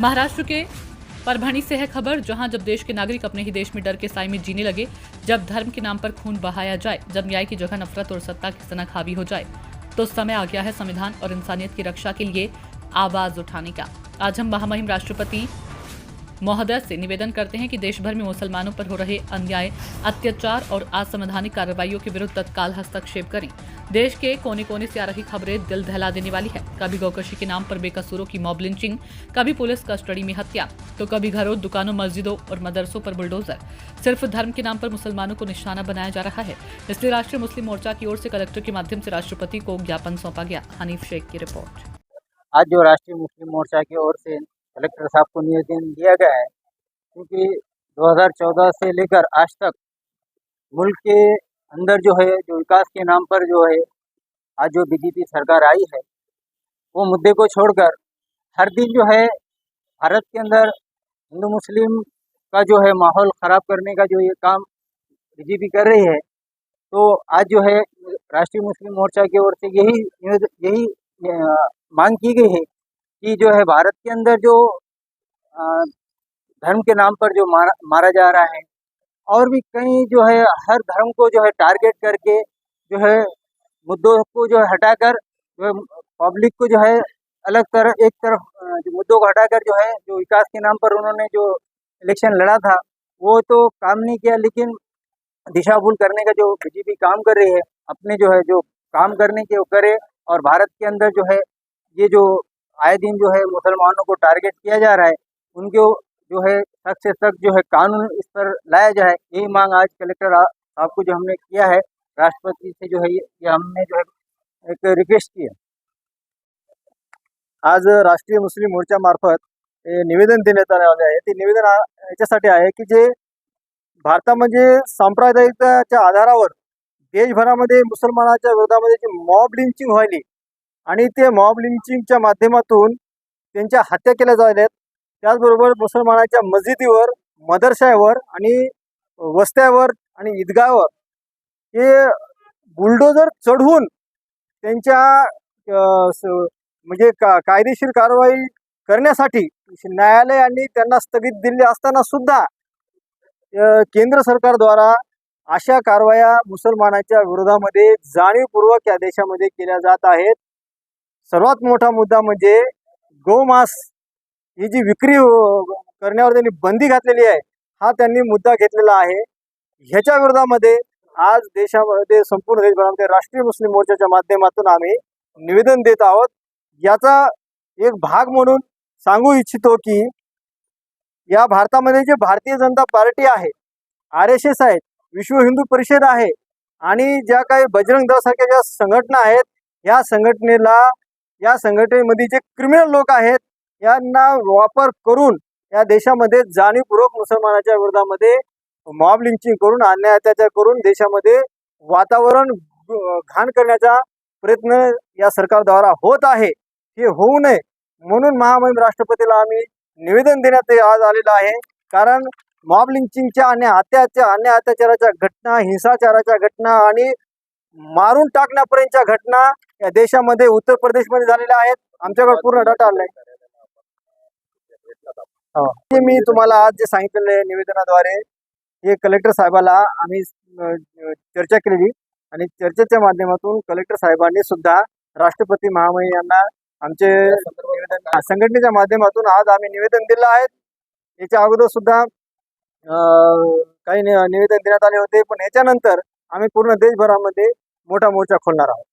महाराष्ट्र के परभणी से है खबर, जहां जब देश के नागरिक अपने ही देश में डर के साए में जीने लगे, जब धर्म के नाम पर खून बहाया जाए, जब न्याय की जगह नफरत और सत्ता की सनक हावी हो जाए, तो समय आ गया है संविधान और इंसानियत की रक्षा के लिए आवाज उठाने का। आज हम महामहिम राष्ट्रपति महोदय से निवेदन करते हैं कि देश भर में मुसलमानों पर हो रहे अन्याय, अत्याचार और असंवैधानिक कार्रवाइयों के विरुद्ध तत्काल हस्तक्षेप करें। देश के कोने कोने से आ रही खबरें दिल दहला देने वाली है। कभी गौकशी के नाम पर बेकसूरों की मॉब लिंचिंग, कभी पुलिस कस्टडी में हत्या, तो कभी घरों, दुकानों, मस्जिदों और मदरसों पर बुलडोजर। सिर्फ धर्म के नाम पर मुसलमानों को निशाना बनाया जा रहा है। इसलिए राष्ट्रीय मुस्लिम मोर्चा की ओर से कलेक्टर के माध्यम से राष्ट्रपति को ज्ञापन सौंपा गया। हनीफ शेख की रिपोर्ट। आज जो राष्ट्रीय मुस्लिम मोर्चा की ओर से कलेक्टर साहब को निवेदन दिया गया है, क्योंकि 2014 से लेकर आज तक मुल्क के अंदर जो है, जो विकास के नाम पर जो है आज जो बीजेपी सरकार आई है, वो मुद्दे को छोड़कर हर दिन जो है भारत के अंदर हिंदू मुस्लिम का जो है माहौल ख़राब करने का जो ये काम बीजेपी कर रही है। तो आज जो है राष्ट्रीय मुस्लिम मोर्चा की ओर से यही मांग की गई है कि जो है भारत के अंदर जो धर्म के नाम पर जो मारा जा रहा है, और भी कई जो है हर धर्म को जो है टारगेट करके जो है मुद्दों को जो है हटाकर जो है पब्लिक को जो है एक तरफ जो मुद्दों को हटाकर जो है जो विकास के नाम पर उन्होंने जो इलेक्शन लड़ा था वो तो काम नहीं किया, लेकिन दिशा भूल करने का जो बीजेपी काम कर रही है, अपने जो है जो काम करने के वो करे। और भारत के अंदर जो है ये जो आए दिन जो है मुसलमानों को टारगेट किया जा रहा है, उनको जो है सख्त से सख्त जो है कानून इस पर लाया जाए, यही मांग आज कलेक्टर साहब को जो हमने किया है, राष्ट्रपति से जो है ये हमने जो है एक रिक्वेस्ट की है। आज राष्ट्रीय मुस्लिम मोर्चा मार्फत निवेदन देण्यात आले आहे। ते निवेदन याच्यासाठी आहे की जे भारतामध्ये सांप्रदायिकताच्या आधारावर देशभरामध्ये मुसलमानाच्या विरोधामध्ये जी मॉब लिंचिंग व्हायली आणि ते मॉब लिंचिंगच्या माध्यमातून त्यांच्या हत्या केल्या जायल्यात, त्याचबरोबर मुसलमानाच्या मस्जिदीवर, मदरशावर आणि वस्त्यावर आणि ईदगाहवर हे बुलडोजर चढवून त्यांच्या म्हणजे कायदेशीर कारवाई करण्यासाठी न्यायालयाने त्यांना स्थगित दिले असताना सुद्धा केंद्र सरकारद्वारा अशा कारवाया मुसलमानाच्या विरोधामध्ये जाणीवपूर्वक या देशामध्ये केल्या जात आहेत। सर्वात मोठा मुद्दा म्हणजे गोमांस ही जी विक्री करण्यावर त्यांनी बंदी घातलेली आहे, हा त्यांनी मुद्दा घेतलेला आहे। ह्याच्या विरोधामध्ये आज देशामध्ये संपूर्ण देशभरामध्ये राष्ट्रीय मुस्लिम मोर्चाच्या माध्यमातून आम्ही निवेदन देत आहोत। याचा एक भाग म्हणून सांगू इच्छितो की या भारतामध्ये जे भारतीय जनता पार्टी आहे, RSS आहेत, विश्व हिंदू परिषद आहे आणि ज्या काही बजरंग दलासारख्या ज्या संघटना आहेत, या संघटनेमध्ये जे क्रिमिनल लोक आहेत यांना वापर करून या देशामध्ये जाणीवपूर्वक मुसलमानाच्या विरोधामध्ये मॉब लिंचिंग करून, अन्याय अत्याचार करून देशामध्ये वातावरण घाण करण्याचा प्रयत्न या सरकारद्वारा होत आहे। हे होऊ नये म्हणून महामहिम राष्ट्रपतीला आम्ही निवेदन देण्यात आज आलेलं आहे। कारण मॉब लिंचिंगच्या आणि अन्याय अत्याचाराच्या घटना, हिंसाचाराच्या घटना आणि मारून टाकण्यापर्यंतच्या घटना या देशामध्ये उत्तर प्रदेशमध्ये झालेल्या आहेत। आमच्याकडे पूर्ण डाटा आलाय। मी तुम्हाला आज जे सांगितलेलं निवेदनाद्वारे हे कलेक्टर साहेबाला आम्ही चर्चा केलेली आणि चर्चेच्या माध्यमातून कलेक्टर साहेबांनी सुद्धा राष्ट्रपती महामहिम यांना आमचे संघटनेच्या माध्यमातून आज आम्ही निवेदन दिलं आहे। याच्या अगोदर सुद्धा काही निवेदन देण्यात आले होते, पण याच्यानंतर आम्ही पूर्ण देशभरामध्ये मोठा मोर्चा खोलणार आहोत।